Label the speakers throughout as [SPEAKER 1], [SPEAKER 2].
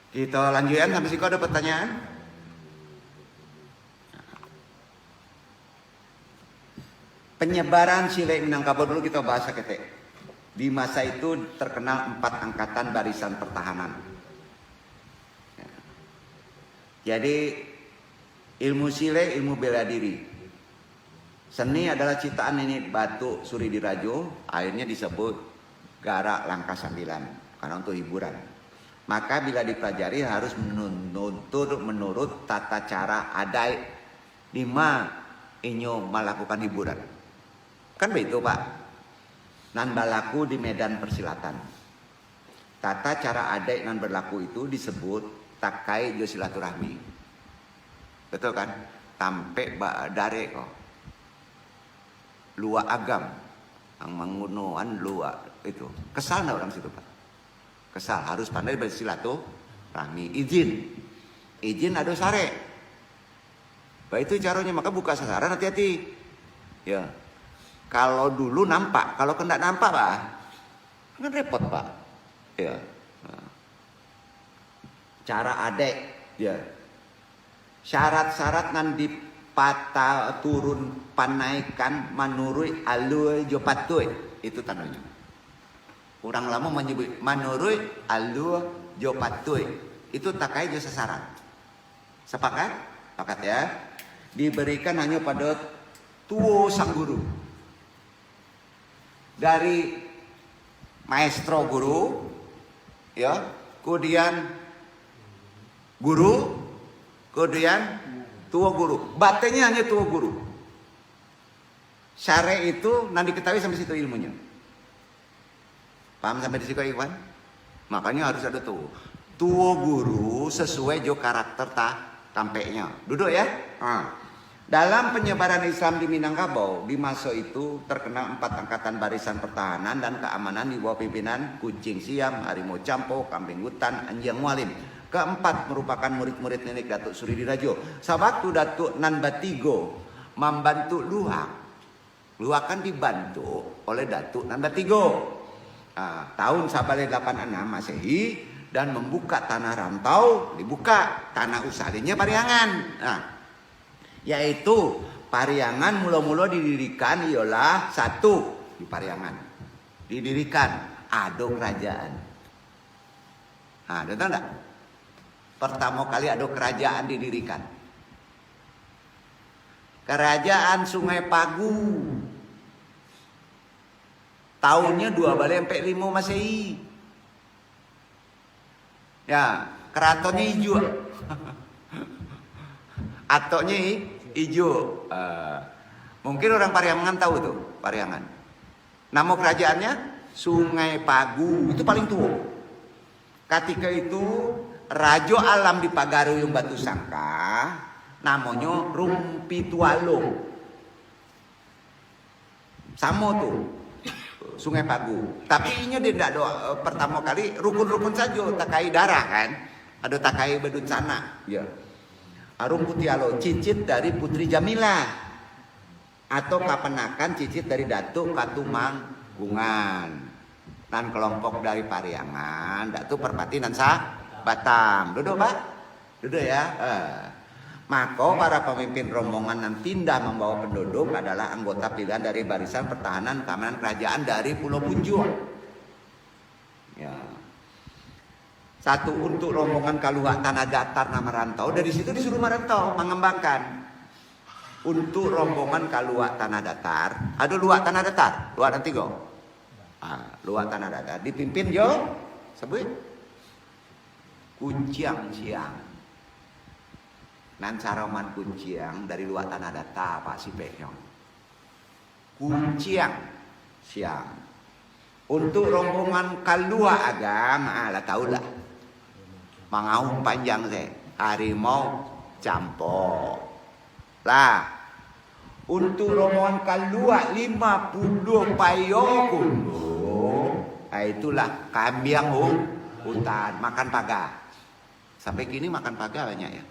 [SPEAKER 1] Kita lanjutkan sampai situ ada pertanyaan. Penyebaran Sile Minangkabau dulu kita bahas ketek. Di masa itu terkenal 4 angkatan barisan pertahanan. Jadi ilmu Sile, ilmu bela diri. Seni adalah ciptaan Nenek Batu Suri Dirajo, akhirnya disebut Gara Langkah Sambilan karena untuk hiburan. Maka bila dipelajari harus menurut tata cara adai lima inyo melakukan hiburan. Kan begitu Pak. Nan berlaku di medan persilatan. Tata cara adai nan berlaku itu disebut takai jo silaturahmi. Betul kan? Tampe dare kok. Lua agam. Ang mangunuan lua itu. Kesal enggak orang situ Pak? Kesal. Harus pandai bersilaturahmi. Izin ada sare. Bah itu caranya. Maka buka sasaran hati-hati. Ya. Kalau dulu nampak, kalau kena nampak Pak, kan repot Pak. Ya. Cara adek, ya. Syarat-syarat nan dipata turun panaikan manurui alui jopatui itu tandanya. Orang lama menyebut manurui alui jopatui itu takai jasa syarat. Sepakat? Sepakat ya. Diberikan hanya pada tuo sang guru. Dari maestro guru, ya, kemudian guru, kemudian tua guru. Batenya hanya tua guru. Syare itu nanti diketahui sampai situ ilmunya. Paham sampai di situ Iwan? Makanya harus ada tua guru sesuai jo karakter tampeknya. Duduk ya. Dalam penyebaran Islam di Minangkabau, di masa itu terkenal 4 angkatan barisan pertahanan dan keamanan di bawah pimpinan Kucing Siam, Harimau Campo, Kambing Hutan, Anjing Mualim. Keempat merupakan murid-murid Nenek Datuk Suri Dirajo. Sewaktu Datuk Nan Batigo membantu Luhak. Luhak kan dibantu oleh Datuk Nan Batigo. Tahun 86 Masehi dan membuka tanah rantau, dibuka tanah usahanya Pariangan. Yaitu Pariangan mula-mula didirikan ialah satu di Pariangan. Didirikan ada kerajaan. Ada tahu enggak? Pertama kali ada kerajaan didirikan. Kerajaan Sungai Pagu. Tahunnya 245 Masehi. Ya, keratonnya hijau. Atoknya hijau. Mungkin orang Pariangan tahu tuh, Pariangan. Nama kerajaannya Sungai Pagu, itu paling tua. Ketika itu Raja Alam di Pagaruyung Batu Sangka namanya Rumpi Tualo. Sama tuh Sungai Pagu. Tapi ini dia tidak ada pertama kali rukun-rukun saja takai darah kan. Ada takai bedut sana. Ya. Rumpi Tualo cicit dari Putri Jamila atau kapenakan cicit dari Datuk Katumanggungan dan kelompok dari Pariangan Datuk Perpati dan Batam. Duduk Pak, duduk ya. Maka para pemimpin rombongan yang pindah membawa penduduk adalah anggota pilihan dari Barisan Pertahanan Keamanan Kerajaan dari Pulau Punjung. Ya. Satu untuk rombongan Kaluak Tanah Datar nama rantau, dari situ disuruh merantau mengembangkan. Untuk rombongan Kaluak Tanah Datar, ada Luak Tanah Datar, Luak dan Tigo. Luak Tanah Datar dipimpin jo sebut Kunciang Siang. Nan Saroman Kunciang dari Luak Tanah Datar Pak Sipeknya. Kunciang Siang. Untuk rombongan Kaluak Agam, lah tahu lah. Mangaung panjang saya, Harimau Campo. Lah, untuk rombongan Kaluak 50 payo kundo. Itulah kambing hutan, makan paga. Sampai kini makan paga banyak ya.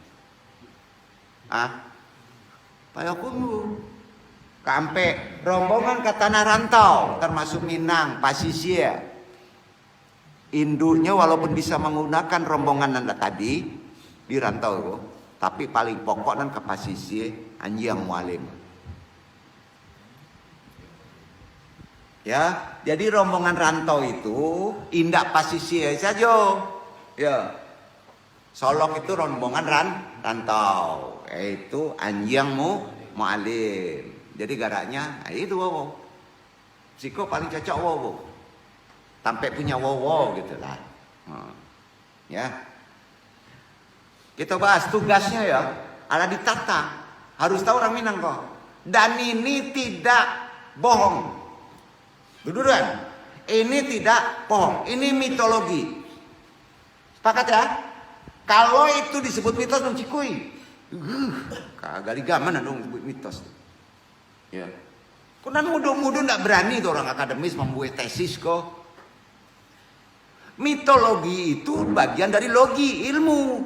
[SPEAKER 1] Payo kundo. Kampe rombongan ke tanah rantau termasuk Minang, Pasisir. Induknya walaupun bisa menggunakan rombongan Anda tadi di rantau, tapi paling pokok dan kapasisi anjing mualim. Ya, jadi rombongan rantau itu indak pasisi saja. Ya. Solok itu rombongan rantau, yaitu anjing mualim. Jadi garaknya itu wow. Siko paling cocok wow. Sampai punya wow gitu lah. Ya. Kita bahas tugasnya ya. Ala ditata. Harus tahu orang Minang kok. Dan ini tidak bohong. Duduran. Ini tidak bohong. Ini mitologi. Sepakat ya? Kalau itu disebut mitos dong cikui. Kagak ligaman dong disebut mitos. Ya. Kunan muda-muda nggak berani tuh orang akademis membuat tesis kok. Mitologi itu bagian dari logi ilmu.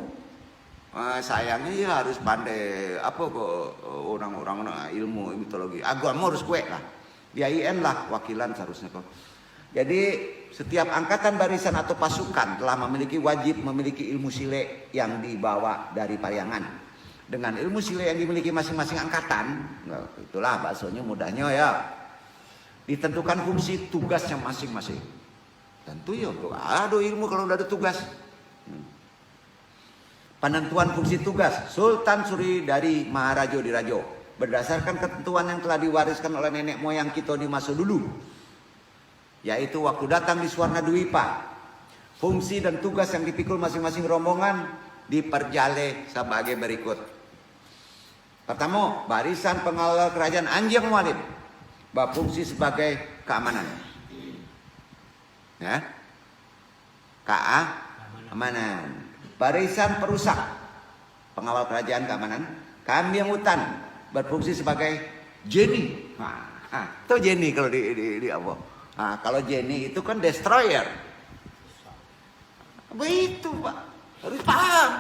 [SPEAKER 1] Sayangnya ya harus pandai apa kok orang-orang ilmu mitologi. Agama harus kuek lah. Di IN lah wakilan seharusnya kok. Jadi setiap angkatan barisan atau pasukan telah wajib memiliki ilmu sile yang dibawa dari Pariangan. Dengan ilmu sile yang dimiliki masing-masing angkatan, nah, itulah baksonya mudahnya ya. Ditentukan fungsi tugasnya masing-masing. Tentu ya, aduh ilmu kalau udah ada tugas. Penentuan fungsi tugas Sultan Suri dari Maharajo Dirajo berdasarkan ketentuan yang telah diwariskan oleh nenek moyang kita di masa dulu, yaitu waktu datang di Suwarna Dwipa. Fungsi dan tugas yang dipikul masing-masing rombongan diperjale sebagai berikut. Pertama, barisan pengawal kerajaan Anjing Mualim berfungsi sebagai keamanan. Ya. Keamanan. Barisan perusak pengawal kerajaan keamanan. Kambing hutan berfungsi sebagai Jenny. Itu Jenny kalau di apa? Kalau Jenny itu kan destroyer. Begitu Pak, harus paham.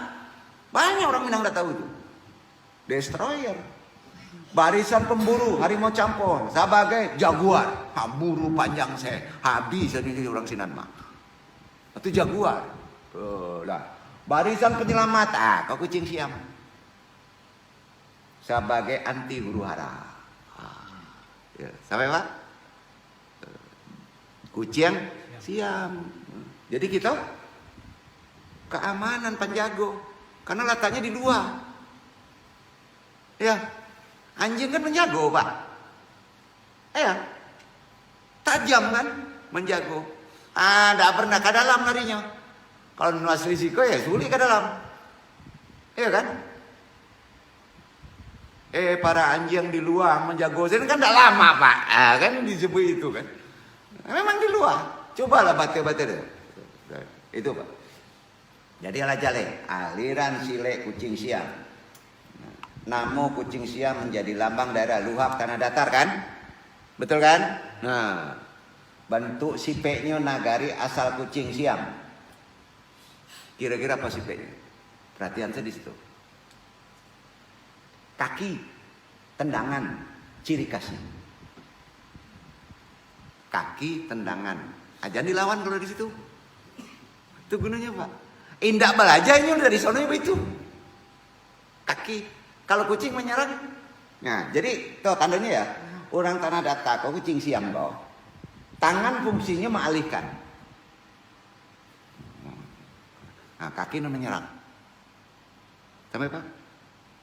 [SPEAKER 1] Banyak orang Minang nggak tahu itu. Destroyer. Barisan pemburu harimau campur sebagai jaguar. Buru panjang saya habis jadi orang Sinan mah. Itu jaguar. Lah. Barisan penyelamat, kau kucing siam sebagai anti huru hara. Ya, sampai Pak? Kucing siam. Jadi kita keamanan penjago karena letaknya di dua. Ya, anjing kan menjago Pak. Ya, tajam kan menjago. Tidak pernah ke dalam larinya. Kalau nuas risiko ya sulit ke dalam. Iya kan? Para anjing di luar menjago sini kan tidak lama Pak. Kan disebut itu kan. Memang di luar. Cobalah baca-baca deh. Itu Pak. Jadi ala jale, aliran sile kucing siam. Namo kucing siam menjadi lambang daerah luhak tanah datar kan? Betul kan? Nah, bentuk sipeknya nagari asal kucing siam. Kira-kira apa sipeknya? Perhatian saya di situ. Kaki, tendangan, ciri khasnya. Kaki, tendangan. Jangan dilawan kalau di situ. Itu gunanya Pak. Indak belajarnya dari sononya itu. Kaki. Kalau kucing menyerang. Nah, jadi tuh tandanya ya. Orang tanah datar, kau kucing siam kau. Tangan fungsinya mengalihkan. Nah, kaki menyerang. Sampai Pak?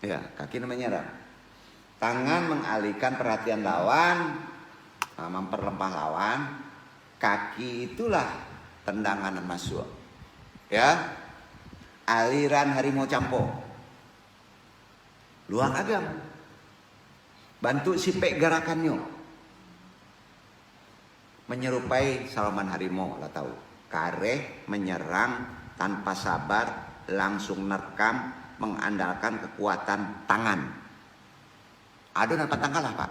[SPEAKER 1] Ya, kaki menyerang. Tangan mengalihkan perhatian lawan, memperlempah lawan. Kaki itulah tendangan dan masuk. Ya, aliran harimau campur. Luang agam. Bantu sipek gerakannya. Menyerupai salaman harimau, lah tahu. Kareh menyerang tanpa sabar, langsung nerkam, mengandalkan kekuatan tangan. Ada nampak tanggal lah Pak.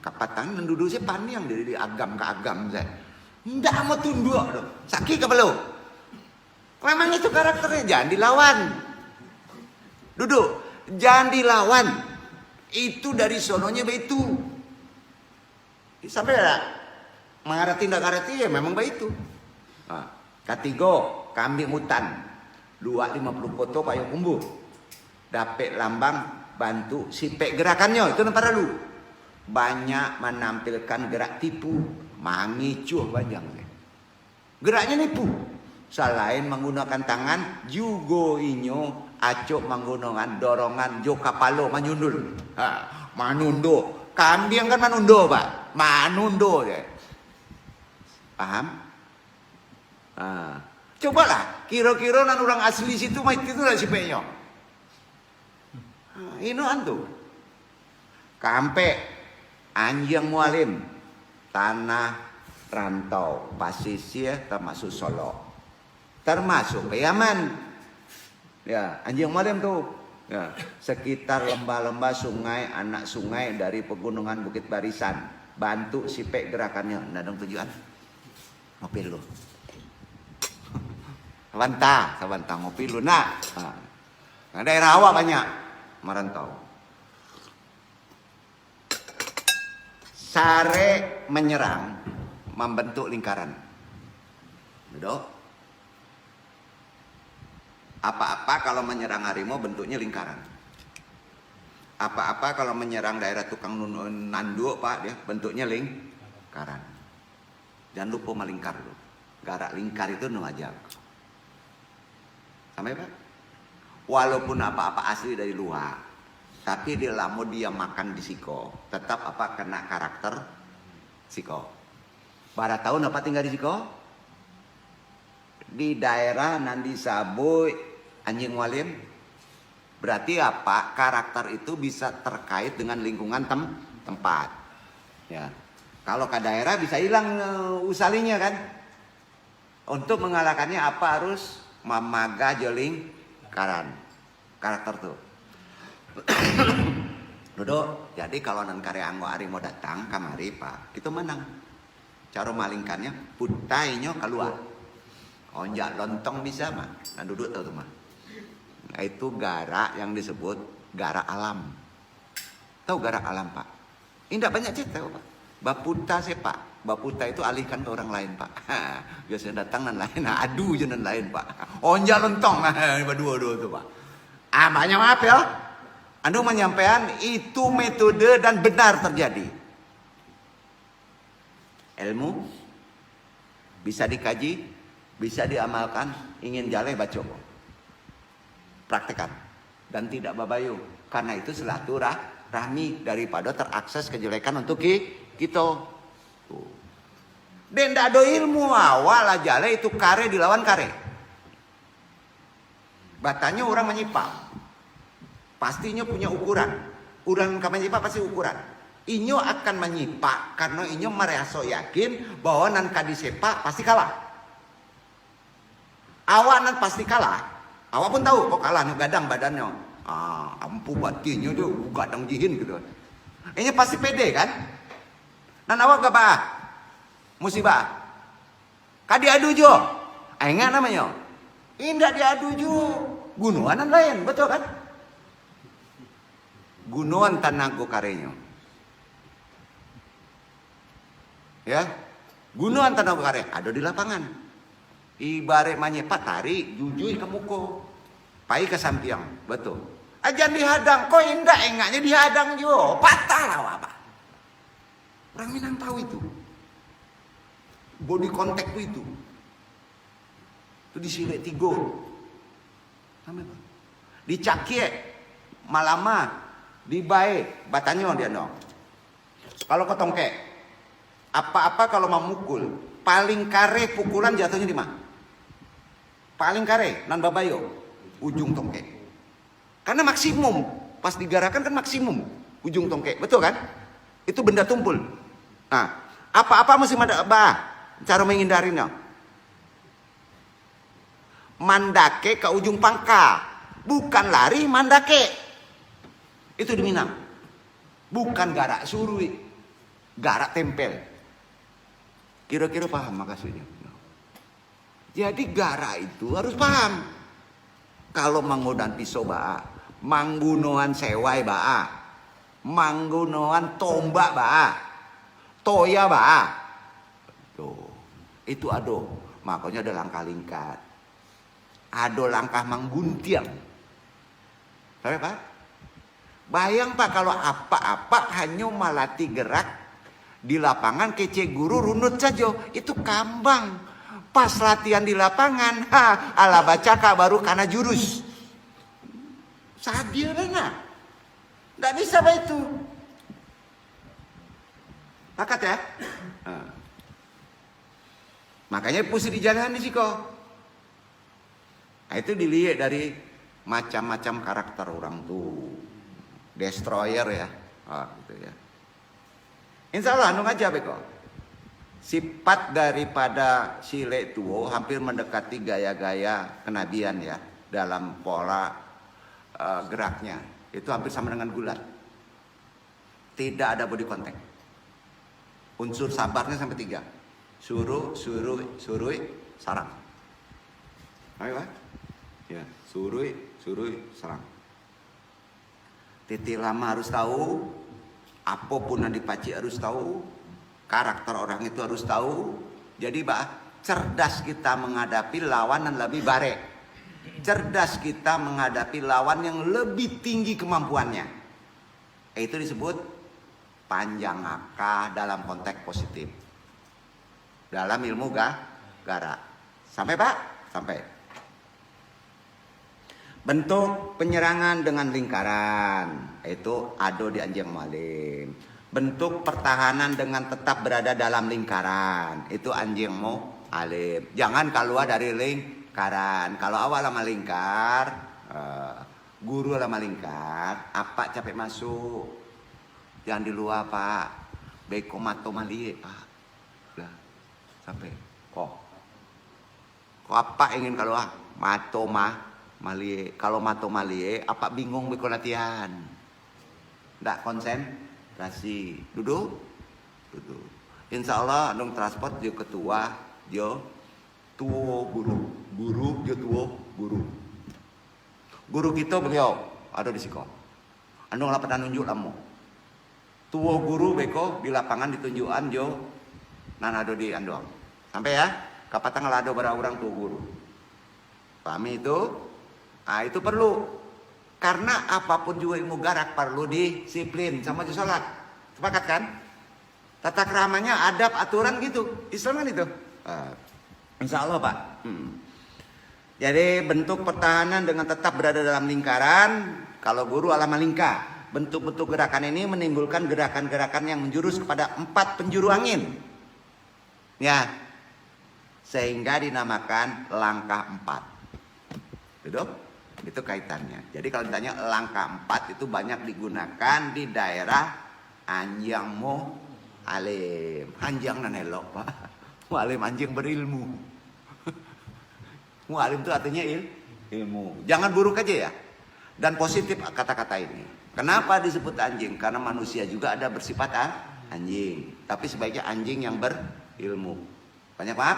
[SPEAKER 1] Kapat tangan duduk saya panjang dari agam ke agam saya. Tidak mau tunduk dong. Sakit ke belum? Memang itu karakternya. Jangan dilawan. Duduk. Jangan dilawan. Itu dari sononya begitu. Sampai ada mengarati tidak karati ya memang begitu. Nah, Katigo, kambing hutan. 250 foto payung kumbu. Dapet lambang bantu sipek gerakannya. Itu nampak dulu. Banyak menampilkan gerak tipu. Mangicuh banjang. Geraknya nipu. Selain menggunakan tangan, juga inyo acuk menggunakan dorongan jo kapalo manyundul. Manundo. Kambing kan manundo, Pak. Manundo deh. Paham? Cobalah, kira-kira nan orang asli situ mah itu lah si penyo. Ini antu. Kampe Anjing Mualim, tanah rantau, pasisir termasuk Solo. Termasuk Yaman. Ya, Anjing Mualim tuh. Ya, sekitar lembah-lembah sungai, anak sungai dari pegunungan Bukit Barisan. Bantu sipek gerakannya. Nadong tujuan. Ngopi dulu. Sabanta ngopi dulu. Nah, daerah awak banyak merantau. Sare menyerang, membentuk lingkaran. Duduk. Apa-apa kalau menyerang harimau bentuknya lingkaran. Apa-apa kalau menyerang daerah tukang nanduk, Pak, dia bentuknya lingkaran. Jangan lupa melingkar dulu. Garak lingkar itu wajar. Sampai, Pak? Walaupun apa-apa asli dari luar, tapi dia lama dia makan di siko, tetap apa kena karakter siko. Bara tahun apa tinggal di siko? Di daerah Nandi Saboy, Anjing Mualim. Berarti apa? Karakter itu bisa terkait dengan lingkungan tempat. Ya. Kalau ke daerah bisa hilang usalinya kan. Untuk mengalahkannya apa harus mamaga jeling karan. Karakter tuh. Duduk. Jadi kalau nan karyaanggo ari mau datang kamari, Pak, kita menang. Cara malingkannya putainya keluar. Onjak lontong bisa mah. Nah duduk tuh mah. Nah, itu garak yang disebut garak alam. Tahu garak alam, Pak? Indah banyak cerita, Pak. Baputa sepak. Baputa itu alihkan ke orang lain, Pak. Biasanya datang dan lain, adu je dan lain, Pak. Onjak lontong, berdua-dua tuh, Pak. Banyak maaf ya. Anda menyampaikan itu metode dan benar terjadi. Ilmu bisa dikaji, bisa diamalkan, ingin jaleh baca. Praktekan dan tidak babayu. Karena itu silaturahmi daripada terakses kejelekan untuk kita. Dan tidak ada ilmu awal aja itu kare dilawan kare. Batanya orang menyipak. Pastinya punya ukuran. Orang yang menyipak pasti ukuran. Inyo akan menyipak karena inyo merasa yakin bahwa nan kadisepak pasti kalah. Awak nan pasti kalah. Awak pun tahu kok kalah gadang badannya. Ampu batinnya dia gadang jihin gitu. Ini pasti pede kan? Nan awak gak bah? Musibah. Kadi adu jo. Enggak namanya. Indah diadu jo. Gunungan lain, betul kan? Gunungan Tanago karenya. Ya. Gunungan Tanago kare ada di lapangan. Ibarat manyepat tarik jujui ke muko. Pai ke sampiang, betul. Ajan dihadang, kok indah enggaknya dihadang jo. Patah lah apa. Orang Minang tahu itu. Body contact itu. Itu disilet tigo. Sampai Pak. Dicakie malama, dibae, batanyo dia no. Kalau ketongke, apa-apa kalau memukul, paling kare pukulan jatuhnya di mana? Paling kare, nan babayo, ujung tongke. Karena maksimum, pas digarakan kan maksimum ujung tongke, betul kan? Itu benda tumpul. Nah, apa-apa mesti bah, cara menghindarinya. Mandake ke ujung pangka, bukan lari mandake. Itu di Minang. Bukan garak surui, garak tempel. Kira-kira paham maksudnya? Jadi garak itu harus paham. Kalau manggodan pisau baa, manggunoan sewai baa, manggunoan tombak baa, toya baa. Tuh, itu ado. Makanya ada langkah lingkar. Ada langkah mangguntiang. Sampai Pak? Bayang Pak kalau apa-apa hanya melatih gerak di lapangan kece guru runut saja. Itu kambang. Pas latihan di lapangan, ala baca baru karena jurus. Sadia nah. Nggak bisa Pak itu. Pakat ya? Makanya pusing di jalan sih kok. Nah, itu dilihat dari macam-macam karakter orang tuh. Destroyer ya. Gitu ya. Insya Allah anu aja beko. Sifat daripada sile tuo hampir mendekati gaya-gaya kenabian ya. Dalam pola geraknya. Itu hampir sama dengan gulat. Tidak ada body contact. Unsur sabarnya sampai 3. Suruh, sarang. Ayo Pak. Ya, suruh, sarang. Titik lama harus tahu, apapun yang dipaci harus tahu, karakter orang itu harus tahu. Jadi Pak, cerdas kita menghadapi lawan yang lebih bare. Cerdas kita menghadapi lawan yang lebih tinggi kemampuannya. Itu disebut panjang akal dalam konteks positif. Dalam ilmu gara. Sampai Pak? Sampai. Bentuk penyerangan dengan lingkaran. Itu ado di Anjing Mualim. Bentuk pertahanan dengan tetap berada dalam lingkaran. Itu Anjing Mualim. Jangan keluar dari lingkaran. Kalau awal lama lingkar, guru lama lingkar, apa capek masuk. Jangan di luar Pak. Beko mato malie Pak. Udah. Sampai. Kok apa ingin keluar? Mato malie. Kalau mato malie, apa bingung beko latihan? Nggak konsentrasi. Duduk. Insya Allah dong transport dia ketua, dia tuo guru. Guru dia tuo guru. Guru kita beliau ada di siko. Andong lapan nunjuk lamu. Tuo guru beko di lapangan ditunjukan jo nanado di andong. Sampai ya, kapatang ngelado orang tuo guru. Pahami itu? Nah, itu perlu. Karena apapun juga ilmu garak perlu disiplin sama sholat. Sepakat kan? Tata keramanya, adab, aturan gitu. Islam kan itu. Insya Allah Pak. Jadi bentuk pertahanan dengan tetap berada dalam lingkaran. Kalau guru alama lingkar. Bentuk-bentuk gerakan ini menimbulkan gerakan-gerakan yang menjurus kepada 4 penjuru angin. Ya. Sehingga dinamakan langkah 4. Gitu? Itu kaitannya. Jadi kalau ditanya langkah 4 itu banyak digunakan di daerah Anjing Mualim. Anjing nanelok Pak. Mualim anjing berilmu. Mualim itu artinya ilmu. Jangan buruk aja ya. Dan positif kata-kata ini. Kenapa disebut anjing? Karena manusia juga ada bersifat anjing. Tapi sebaiknya anjing yang berilmu. Banyak Pak?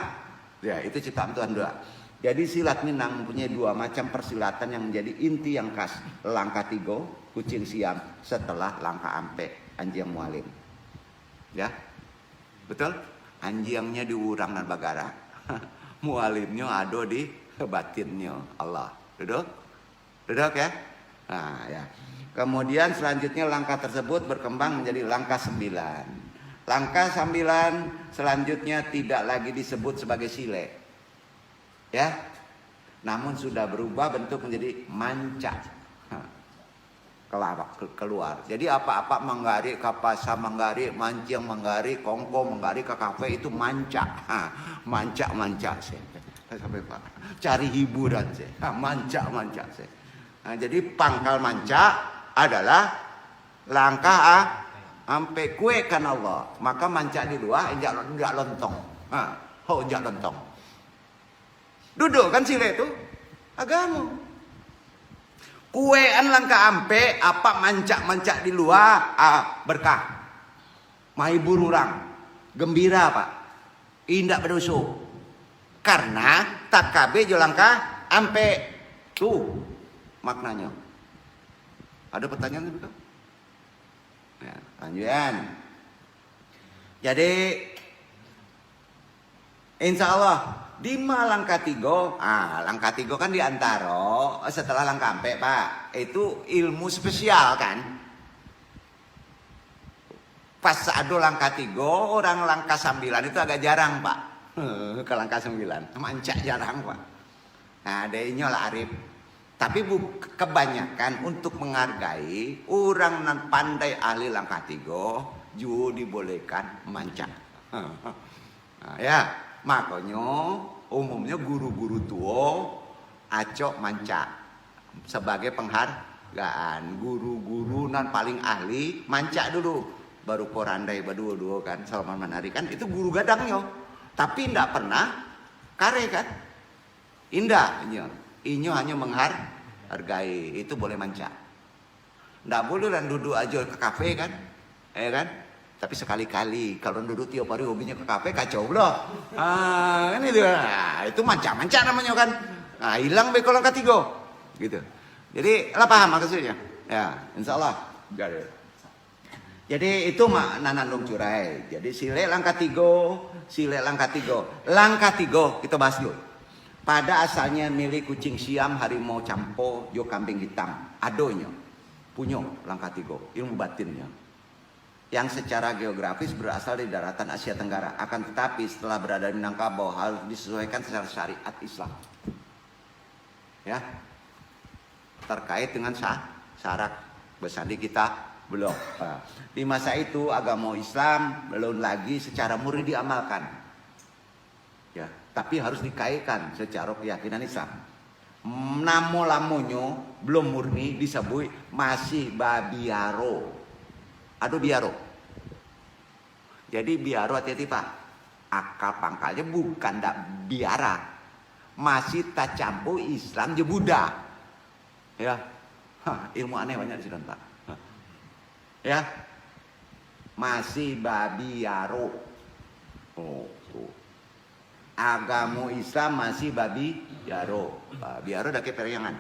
[SPEAKER 1] Ya itu ciptaan Tuhan doa. Jadi silat Minang mempunyai 2 macam persilatan yang menjadi inti yang khas. Langkah 3, kucing siam. Setelah langkah ampe, Anjing Mualim. Ya, betul? Anjingnya di urang dan bagara. Mualimnya ada di batinnya Allah. Duduk? Duduk ya? Nah ya. Kemudian selanjutnya langkah tersebut berkembang menjadi langkah 9. Langkah 9 selanjutnya tidak lagi disebut sebagai sile. Ya, namun sudah berubah bentuk menjadi manca. Keluar. Jadi apa-apa menggari, kapasa menggari, mancing menggari, kongko menggari ke kafe itu manca. Manca sih. Sampai Pak. Cari hiburan sih. Manca sih. Nah, jadi pangkal manca adalah langkah sampai kue kan Allah. Maka manca di luar injak lontong. Injak lontong. Duduk kan sile itu agama. Kuean langkah ampe apa mancak di luar berkah. Mahibur orang gembira Pak. Indak berdosa. Karena tak kabe jo langkah ampe tuh maknanya. Ada pertanyaan betul? Ya, lanjutan. Jadi insya Allah Di langkah tiga, langkah tiga kan diantara setelah langkah empat Pak, itu ilmu spesial kan. Pas ada langkah tiga, orang langkah 9 itu agak jarang Pak. Ke langkah 9, mancak jarang Pak. Nah, adanya lah Arif. Tapi kebanyakan untuk menghargai orang yang pandai ahli langkah tiga, juga dibolehkan mancak. Nah, ya. Makanya umumnya guru-guru tua acok manca sebagai penghargaan. Guru-guru nan paling ahli manca dulu, baru korandai berdua-dua kan, Salman Manari kan itu guru gadangnya. Tapi tidak pernah kare kan, indah inyo hanya menghargai, itu boleh manca. Tidak boleh dan duduk aja ke kafe kan, kan? Tapi sekali-kali kalau duduk tiap hari hobinya ke kafe kacau loh. Kan itu manca-manca namanya kan. Nah, hilang be kalau ketiga. Gitu. Jadi lah paham maksudnya? Ya, insya Allah. Jadi itu nanandung curai. Jadi sile langkah tiga, sile langkah tiga. Langkah tiga kita bahas dulu. Pada asalnya milik kucing siam, harimau campo, jo kambing hitam. Adonya punya langkah tiga, ilmu batinnya. Yang secara geografis berasal dari daratan Asia Tenggara. Akan tetapi setelah berada di Minangkabau harus disesuaikan secara syariat Islam. Ya, terkait dengan syarat bersandi kita belum. Di masa itu agama Islam belum lagi secara murni diamalkan. Ya, tapi harus dikaitkan secara keyakinan Islam. Namo lamonyo belum murni disebut masih babiaro. Aduh biaro. Jadi biaro hati-hati Pak. Akal pangkalnya bukan dak biara. Masih tak campur Islam je Buddha. Ya. Ilmu aneh banyak di sini Pak. Ya. Masih babiaro. Oh, tuh. Agama Islam masih babi biaro. Biaro dak periangan.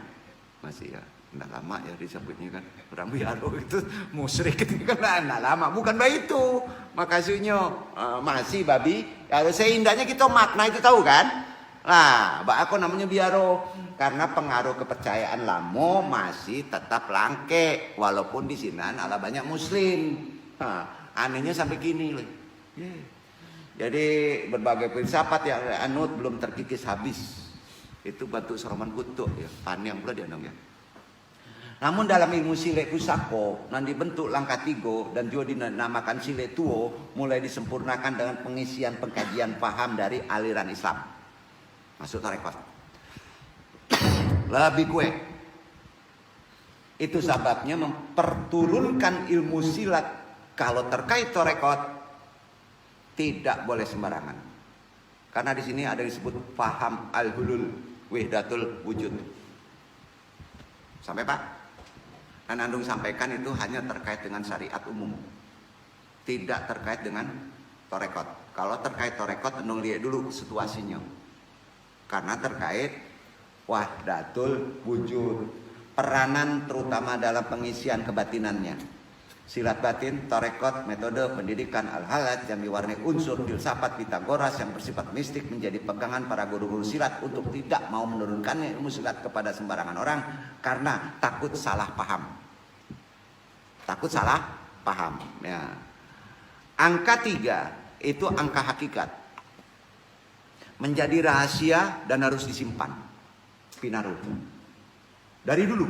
[SPEAKER 1] Masih ya. Nggak lama ya disebutnya kan. Orang biaro itu musyrik itu kan nggak lama. Bukan begitu. Makasihnya masih babi. Kalau seindahnya kita makna itu tahu kan. Nah, aku namanya biaro. Karena pengaruh kepercayaan lamo masih tetap langke. Walaupun di sini ada banyak muslim. Anehnya sampai kini. Jadi berbagai filsafat yang anut belum terkikis habis. Itu batu Soroman Kutuk ya. Panjang pula dia dong ya. Namun dalam ilmu sile kusako yang dibentuk langkah tiga dan juga dinamakan sile tuo mulai disempurnakan dengan pengisian pengkajian paham dari aliran Islam. Masuk tarekat. Lebih kue. Itu sebabnya memperturunkan ilmu silat kalau terkait tarekat tidak boleh sembarangan. Karena di sini ada disebut paham al-hulul wahdatul wujud. Sampai Pak? Dan Andung sampaikan itu hanya terkait dengan syariat umum. Tidak terkait dengan tarekat. Kalau terkait tarekat, Andung lihat dulu situasinya. Karena terkait wahdatul wujud. Peranan terutama dalam pengisian kebatinannya. Silat batin, tarekat, metode pendidikan al-halat yang diwarnai unsur filsafat Pitagoras yang bersifat mistik menjadi pegangan para guru-guru silat untuk tidak mau menurunkannya ilmu silat kepada sembarangan orang karena takut salah paham. Takut salah paham. Ya. Angka 3 itu angka hakikat. Menjadi rahasia dan harus disimpan. Pinaruh. Dari dulu.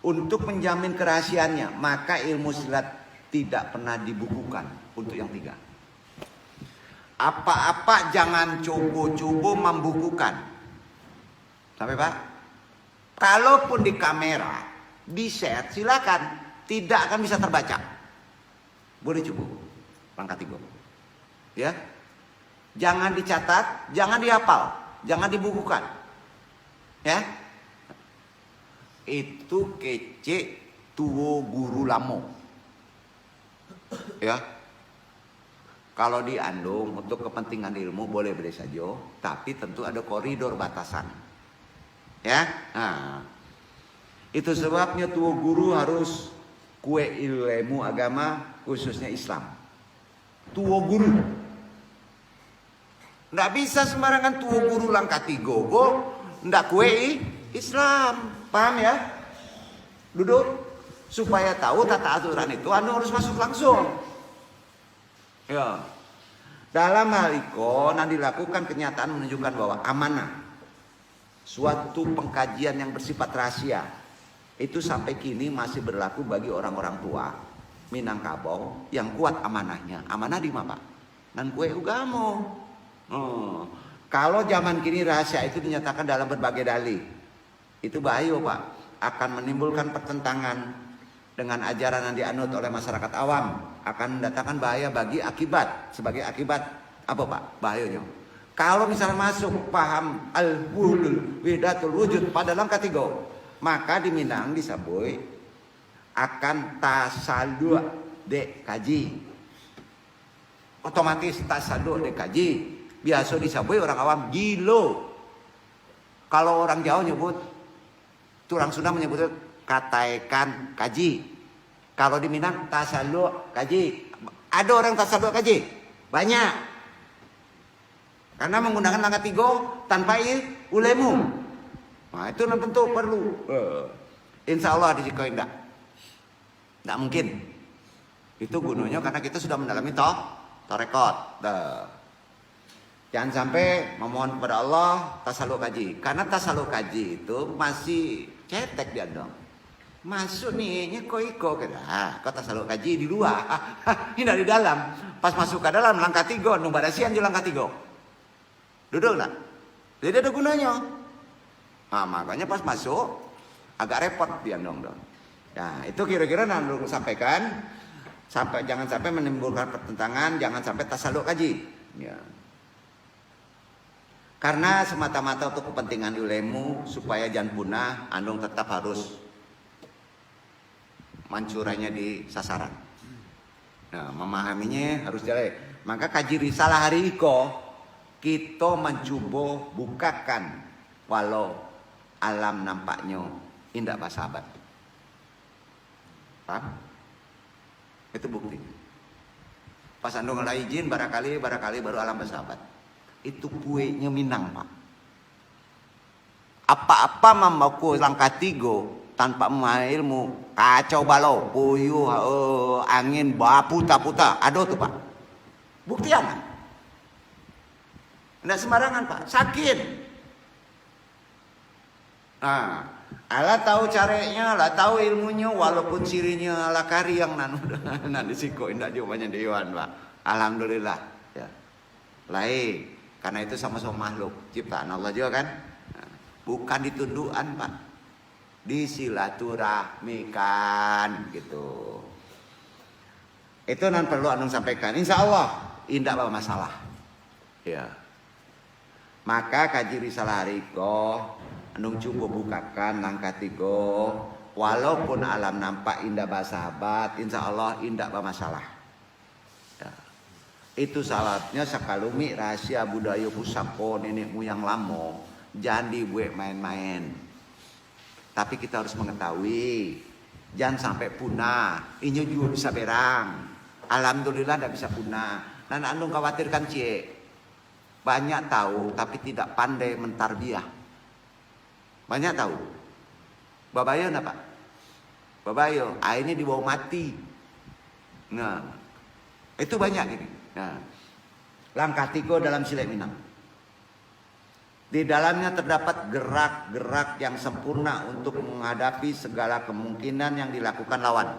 [SPEAKER 1] Untuk menjamin kerahasiaannya, maka ilmu silat tidak pernah dibukukan untuk yang 3. Apa-apa jangan coba-coba membukukan. Sampai Pak? Kalaupun di kamera, di set, silakan. Tidak akan bisa terbaca. Boleh coba. Langkah 3. Ya. Jangan dicatat, jangan dihafal, jangan dibukukan. Ya. Itu kece tuwo guru lamo. Ya. Kalau di Andung untuk kepentingan ilmu boleh saja, tapi tentu ada koridor batasan. Ya. Nah, itu sebabnya tuwo guru harus kue ilmu agama khususnya Islam. Tuwo guru. Nggak bisa sembarangan tuh guru langkah tigo, nggak kue Islam, paham ya? Duduk, supaya tahu tata aturan itu, anu harus masuk langsung. Ya, dalam hal itu, nanti dilakukan kenyataan menunjukkan bahwa amanah, suatu pengkajian yang bersifat rahasia, itu sampai kini masih berlaku bagi orang-orang tua Minangkabau yang kuat amanahnya. Amanah di mana, Pak? Nan kue ugamo. Kalau zaman kini rahasia itu dinyatakan dalam berbagai dalih, itu bahaya Pak, akan menimbulkan pertentangan dengan ajaran yang dianut oleh masyarakat awam, akan mendatangkan bahaya bagi sebagai akibat apa Pak bahayanya? Kalau misalnya masuk paham al-wujud widatul wujud pada langkah 3, maka di Minang disebut akan tasallu de kaji, otomatis tasallu de kaji. Biasa disebut orang awam gilo. Kalau orang Jawa nyebut, orang Sunda menyebut kataikan kaji. Kalau di Minang tasallu kaji. Ada orang tasallu kaji? Banyak. Karena menggunakan langkah 3 tanpa ulemu. Nah itu tentu perlu. Insya Allah di Ciko enggak. Enggak mungkin. Itu gunanya karena kita sudah mendalami torekot. Jangan sampai memohon kepada Allah tasaluk kaji. Karena tasaluk kaji itu masih cetek dia dong. Masuk nih, iko kata. Kau tasaluk kaji di luar. Ini di dalam. Pas masuk ke dalam langkah 3, nung badasian di langkah 3. Duduk lah. Jadi ada gunanya. Nah, makanya pas masuk agak repot dia dong. Nah, itu kira-kira nandung sampaikan. Jangan sampai menimbulkan pertentangan, jangan sampai tasaluk kaji. Ya. Karena semata-mata untuk kepentingan ulemu supaya jangan punah, andong tetap harus mancuranya di sasaran. Nah, memahaminya harus jalan. Maka kaji risalah hari iko kita mencoba bukakan walau alam nampaknya indah sahabat. Paham? Itu bukti. Pas andong ada izin barangkali baru alam sahabat. Itu kuenya Minang Pak. Apa-apa membaku langkah 3 tanpa ilmu kacau balau, puyuh, angin baputa-puta, ada tuh Pak. Buktian. Nggak sembarangan Pak, sakit. Nah, Allah tahu caranya, Allah tahu ilmunya, walaupun sirinya Allah kari yang nanti siko indah jawabannya dewan Pak. Alhamdulillah. Ya. Lain. Karena itu sama-sama makhluk ciptaan Allah juga kan. Bukan ditundukan Pak, disilaturahmikan gitu. Itu nan perlu anung sampaikan. Insya Allah indah bawa masalah. Ya. Maka kaji risalah hariko anung coba bukakan langkah 3. Walaupun alam nampak indah sahabat, insya Allah indah bawa masalah. Itu salahnya sakalumi rahasia budaya pusako nenek moyang lamo. Jangan dibuat main-main. Tapi kita harus mengetahui, jangan sampai punah. Ini juga bisa berang. Alhamdulillah tidak bisa punah. Dan andung khawatirkan cie. Banyak tahu tapi tidak pandai mentarbiah. Banyak tahu. Babayo apa? Babayo, ini dibawa mati. Nah, itu banyak ini. Nah, langkah 3 dalam Silek Minang. Di dalamnya terdapat gerak-gerak yang sempurna untuk menghadapi segala kemungkinan yang dilakukan lawan.